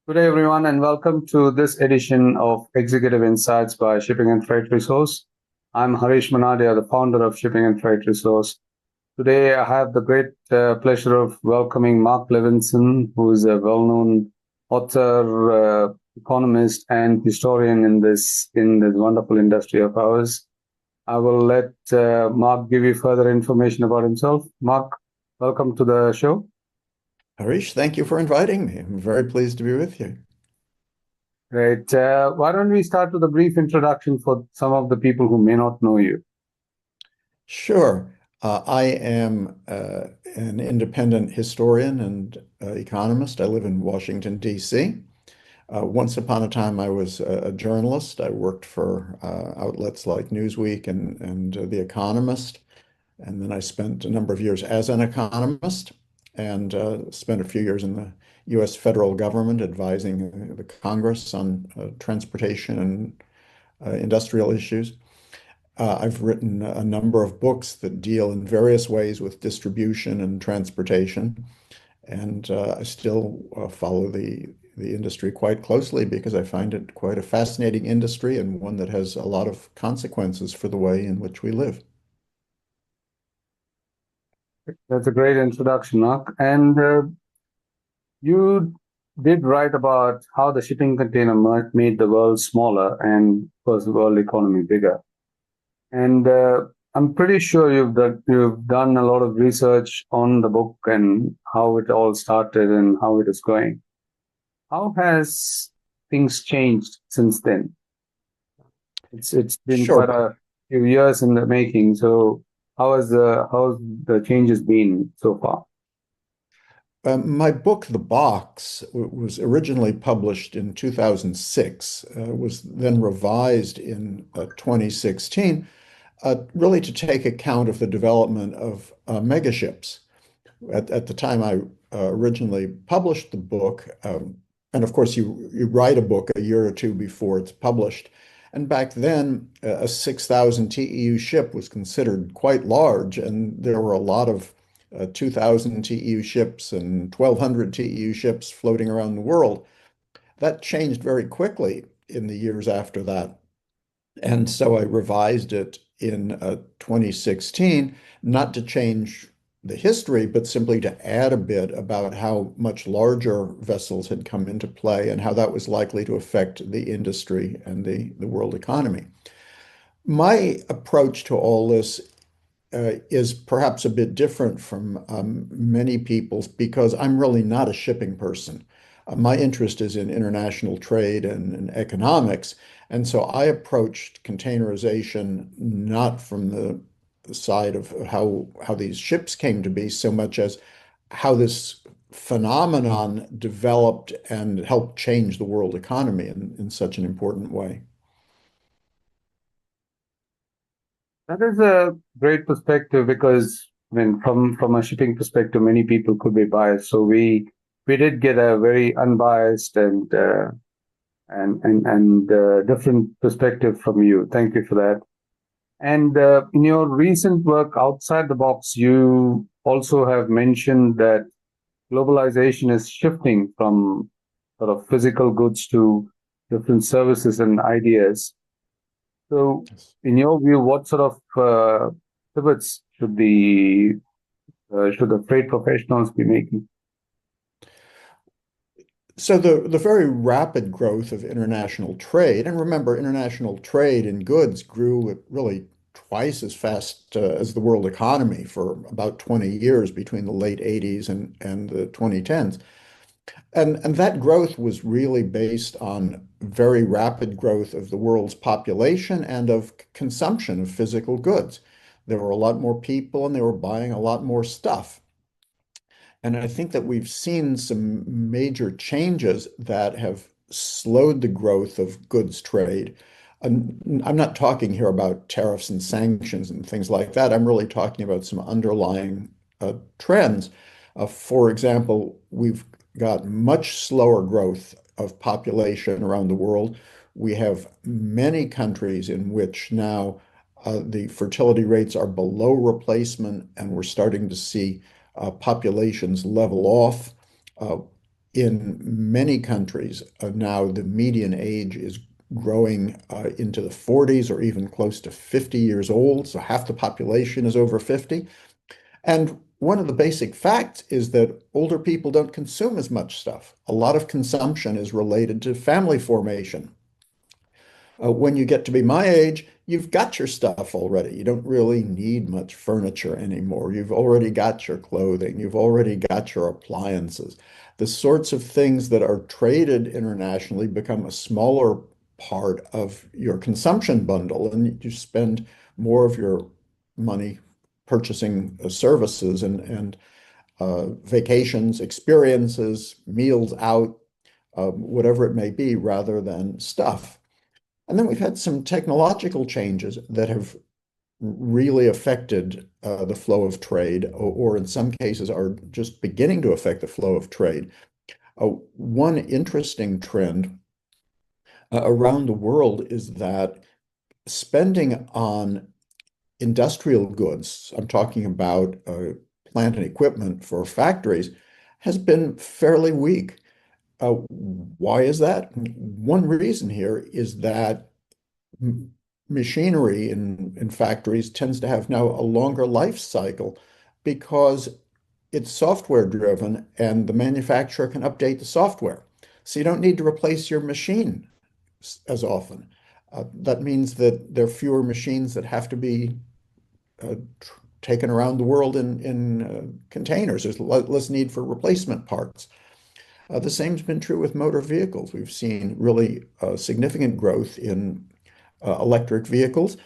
Good day, everyone, and welcome to this edition of Executive Insights by Shipping and Freight Resource. I'm Harish Manadia, the founder of Shipping and Freight Resource. Today, I have the great pleasure of welcoming Marc Levinson, who is a well-known author, economist, and historian in this wonderful industry of ours. I will let Marc give you further information about himself. Marc, welcome to the show. Harish, thank you for inviting me. I'm very pleased to be with you. Great. Why don't we start with a brief introduction for some of the people who may not know you? Sure. I am an independent historian and economist. I live in Washington, D.C. Once upon a time, I was a journalist. I worked for outlets like Newsweek and The Economist. And then I spent a number of years as an economist and spent a few years in the U.S. federal government advising the Congress on transportation and industrial issues. I've written a number of books that deal in various ways with distribution and transportation, and I still follow the industry quite closely because I find it quite a fascinating industry and one that has a lot of consequences for the way in which we live. That's a great introduction, Mark. And you did write about how the shipping container made the world smaller and, of course, the world economy bigger. And I'm pretty sure you've done a lot of research on the book and how it all started and how it is going. How has things changed since then? It's been Sure. quite a few years in the making. So how's the changes been so far? My book, The Box, was originally published in 2006, was then revised in 2016, really to take account of the development of megaships. At the time I originally published the book, and of course you write a book a year or two before it's published. And back then, a 6,000 TEU ship was considered quite large, and there were a lot of 2,000 TEU ships and 1,200 TEU ships floating around the world. That changed very quickly in the years after that. And so I revised it in 2016, not to change the history, but simply to add a bit about how much larger vessels had come into play and how that was likely to affect the industry and the world economy. My approach to all this is perhaps a bit different from many people's because I'm really not a shipping person. My interest is in international trade and economics. And so I approached containerization not from the side of how these ships came to be so much as how this phenomenon developed and helped change the world economy in such an important way. That is a great perspective because, I mean, from a shipping perspective, many people could be biased. So we did get a very unbiased and different perspective from you. Thank you for that. And in your recent work outside the box, you also have mentioned that globalization is shifting from sort of physical goods to different services and ideas. So, Yes. in your view, what sort of pivots should the freight professionals be making? So the very rapid growth of international trade, and remember, international trade in goods grew at really twice as fast as the world economy for about 20 years between the late 80s and the 2010s. And that growth was really based on very rapid growth of the world's population and of consumption of physical goods. There were a lot more people and they were buying a lot more stuff. And I think that we've seen some major changes that have slowed the growth of goods trade. And I'm not talking here about tariffs and sanctions and things like that. I'm really talking about some underlying trends. For example, we've got much slower growth of population around the world. We have many countries in which now the fertility rates are below replacement, and we're starting to see populations level off. Uh, in many countries, now the median age is growing into the 40s or even close to 50 years old. So half the population is over 50. And one of the basic facts is that older people don't consume as much stuff. A lot of consumption is related to family formation. When you get to be my age, you've got your stuff already. You don't really need much furniture anymore. You've already got your clothing. You've already got your appliances. The sorts of things that are traded internationally become a smaller part of your consumption bundle, and you spend more of your money purchasing services and vacations, experiences, meals out, whatever it may be, rather than stuff. And then we've had some technological changes that have really affected the flow of trade, or in some cases are just beginning to affect the flow of trade. One interesting trend around the world is that spending on industrial goods, I'm talking about plant and equipment for factories, has been fairly weak. Why is that? One reason here is that machinery in factories tends to have now a longer life cycle because it's software driven and the manufacturer can update the software. So you don't need to replace your machine as often. That means that there are fewer machines that have to be taken around the world in containers. There's less need for replacement parts. The same's been true with motor vehicles. We've seen really significant growth in electric vehicles.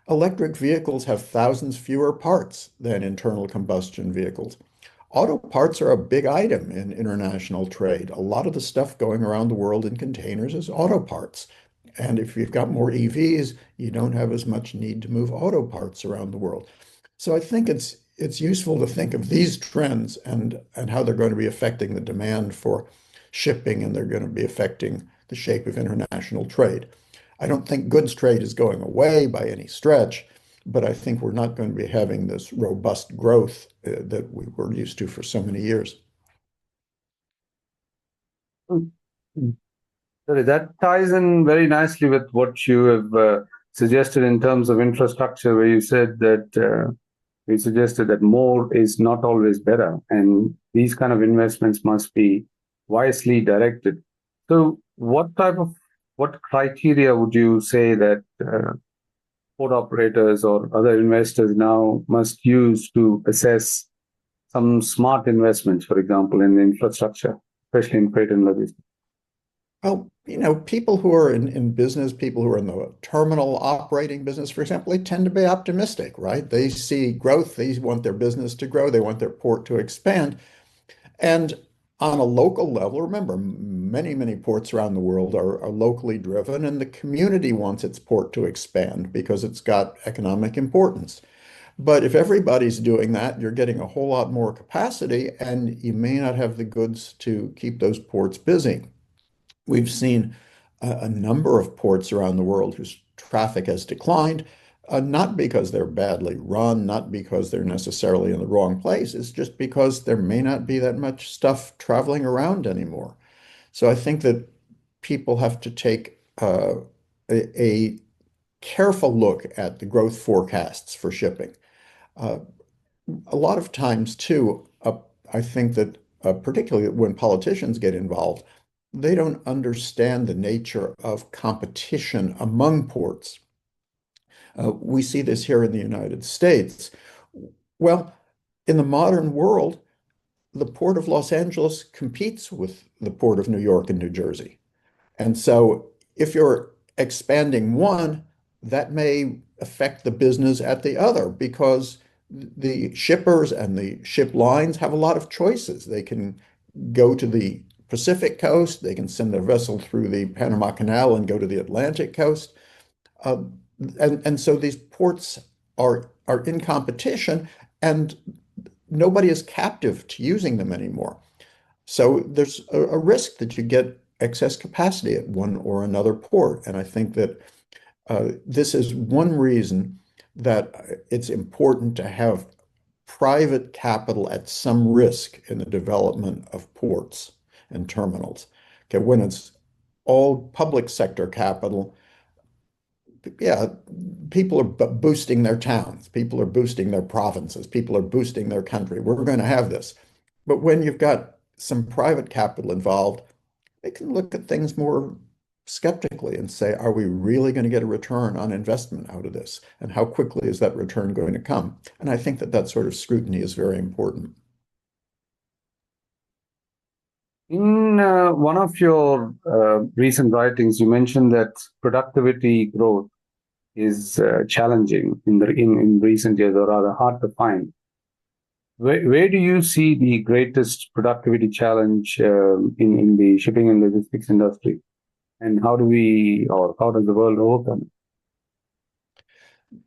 Electric vehicles have thousands fewer parts than internal combustion vehicles. Auto parts are a big item in international trade. A lot of the stuff going around the world in containers is auto parts. And if you've got more EVs, you don't have as much need to move auto parts around the world. So I think it's useful to think of these trends and how they're going to be affecting the demand for shipping, and they're going to be affecting the shape of international trade. I don't think goods trade is going away by any stretch, but I think we're not going to be having this robust growth that we were used to for so many years. Sorry, that ties in very nicely with what you have suggested in terms of infrastructure, where you said that you suggested that more is not always better, and these kind of investments must be wisely directed. So, what criteria would you say that port operators or other investors now must use to assess some smart investments, for example, in the infrastructure, especially in freight and logistics? Well, people who are in business, people who are in the terminal operating business, for example, they tend to be optimistic, right? They see growth, they want their business to grow, they want their port to expand. And on a local level, remember, many ports around the world are locally driven, and the community wants its port to expand because it's got economic importance. But if everybody's doing that, you're getting a whole lot more capacity, and you may not have the goods to keep those ports busy. We've seen a number of ports around the world whose traffic has declined, not because they're badly run, not because they're necessarily in the wrong place. It's just because there may not be that much stuff traveling around anymore. So I think that people have to take a careful look at the growth forecasts for shipping. Uh, a lot of times, too, I think that particularly when politicians get involved, they don't understand the nature of competition among ports. We see this here in the United States. Well, in the modern world, the Port of Los Angeles competes with the Port of New York and New Jersey. And so if you're expanding one, that may affect the business at the other because the shippers and the ship lines have a lot of choices. They can go to the Pacific coast, they can send their vessel through the Panama Canal and go to the Atlantic coast. Uh, and so these ports are in competition, and nobody is captive to using them anymore. So there's a risk that you get excess capacity at one or another port. And I think that this is one reason that it's important to have private capital at some risk in the development of ports. and terminals. Okay, when it's all public sector capital, yeah, people are boosting their towns, people are boosting their provinces, people are boosting their country. We're going to have this. But when you've got some private capital involved, they can look at things more skeptically and say, are we really going to get a return on investment out of this? And how quickly is that return going to come? And I think that that sort of scrutiny is very important. In one of your recent writings, you mentioned that productivity growth is challenging in recent years, or rather hard to find. Where do you see the greatest productivity challenge in the shipping and logistics industry? And how do we, or how does the world overcome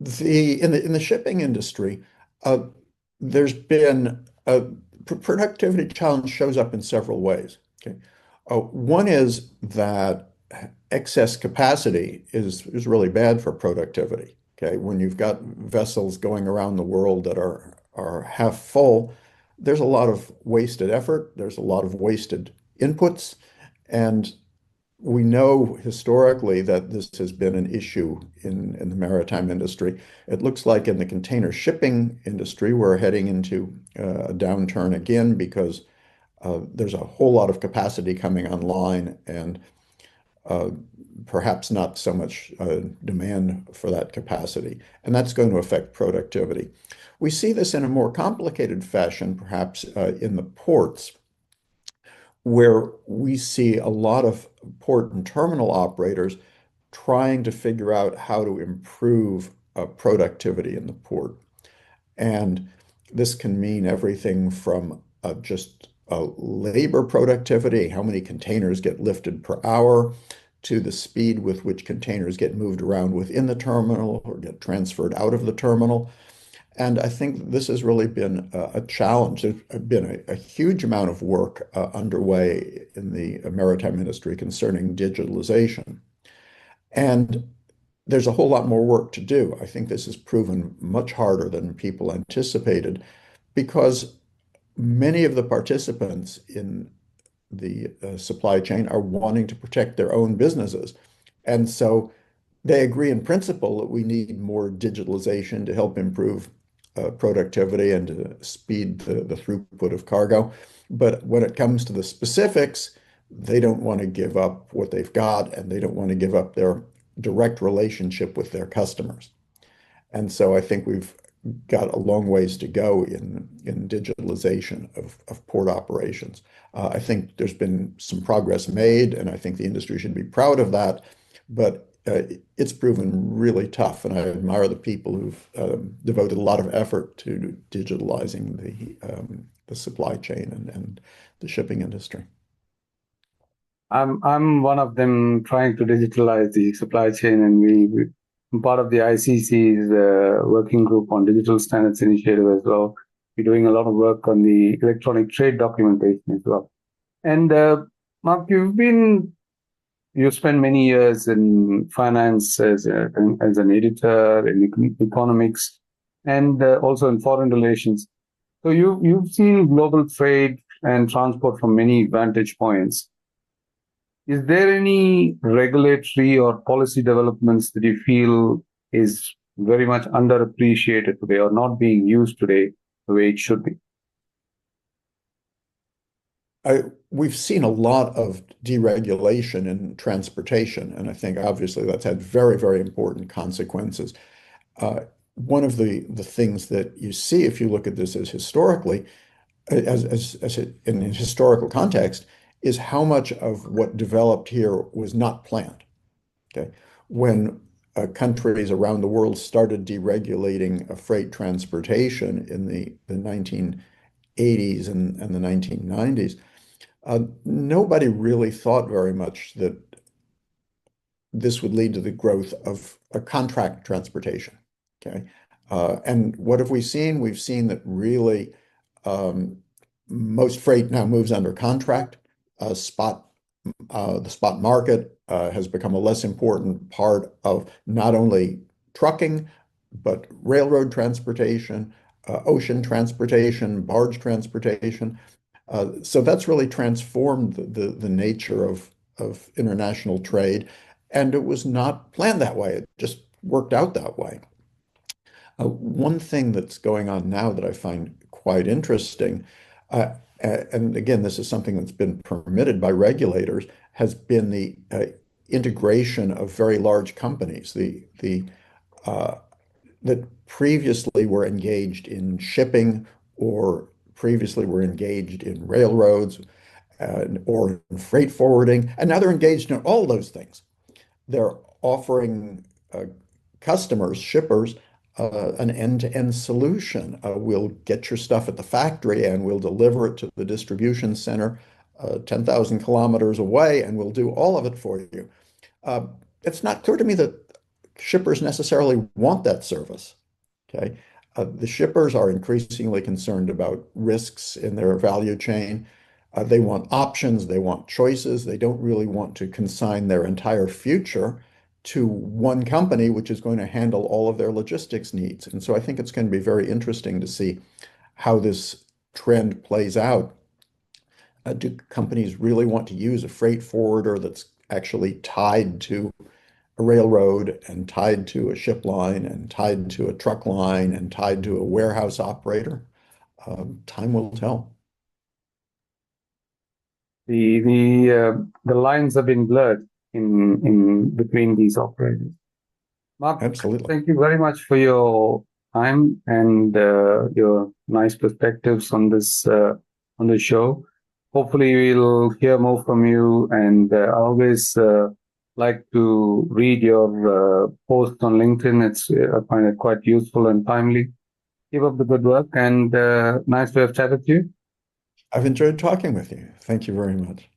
it? In the shipping industry, uh, there's been a productivity challenge shows up in several ways. Okay, one is that excess capacity is really bad for productivity. Okay, when you've got vessels going around the world that are half full, there's a lot of wasted effort. There's a lot of wasted inputs, and we know historically that this has been an issue in the maritime industry. It looks like in the container shipping industry, we're heading into a downturn again because there's a whole lot of capacity coming online and uh, perhaps not so much demand for that capacity. And that's going to affect productivity. We see this in a more complicated fashion, perhaps in the ports where we see a lot of port and terminal operators trying to figure out how to improve productivity in the port. And this can mean everything from just labor productivity, how many containers get lifted per hour, to the speed with which containers get moved around within the terminal or get transferred out of the terminal. And I think this has really been a challenge. There's been a huge amount of work underway in the maritime industry concerning digitalization. And there's a whole lot more work to do. I think this has proven much harder than people anticipated because many of the participants in the supply chain are wanting to protect their own businesses. And so they agree in principle that we need more digitalization to help improve productivity and to speed the throughput of cargo. But when it comes to the specifics, they don't want to give up what they've got and they don't want to give up their direct relationship with their customers. And so I think we've got a long ways to go in digitalization of port operations. I think there's been some progress made, and I think the industry should be proud of that. But it's proven really tough, and I admire the people who've devoted a lot of effort to digitalizing the supply chain and the shipping industry. I'm one of them trying to digitalize the supply chain, and I'm part of the ICC's working group on digital standards initiative as well. We're doing a lot of work on the electronic trade documentation as well. And Mark, you spent many years in finance as an editor in economics, and also in foreign relations. So you've seen global trade and transport from many vantage points. Is there any regulatory or policy developments that you feel is very much underappreciated today or not being used today the way it should be? We've seen a lot of deregulation in transportation, and I think obviously that's had very, very important consequences. One of the things that you see if you look at this as historically, in a historical context, is how much of what developed here was not planned. Okay, when countries around the world started deregulating freight transportation in the 1980s and the 1990s, nobody really thought very much that this would lead to the growth of a contract transportation. Okay. And what have we seen? We've seen that really most freight now moves under contract. The spot market has become a less important part of not only trucking, but railroad transportation, ocean transportation, barge transportation. So that's really transformed the nature of international trade. And it was not planned that way. It just worked out that way. One thing that's going on now that I find quite interesting, and again, this is something that's been permitted by regulators, has been the integration of very large companies. The that previously were engaged in shipping or previously were engaged in railroads or in freight forwarding, and now they're engaged in all those things. They're offering customers, shippers, an end-to-end solution. We'll get your stuff at the factory and we'll deliver it to the distribution center 10,000 kilometers away, and we'll do all of it for you. Uh, it's not clear to me that shippers necessarily want that service. Okay. The shippers are increasingly concerned about risks in their value chain. They want options, they want choices. They don't really want to consign their entire future to one company, which is going to handle all of their logistics needs. And so I think it's going to be very interesting to see how this trend plays out. Do companies really want to use a freight forwarder that's actually tied to a railroad and tied to a ship line and tied to a truck line and tied to a warehouse operator? Time will tell. The lines have been blurred in between these operators. Mark, Absolutely. thank you very much for your time and your nice perspectives on the show. Hopefully, we'll hear more from you. And I always like to read your posts on LinkedIn. I find it quite useful and timely. Keep up the good work, and nice to have chatted with you. I've enjoyed talking with you. Thank you very much.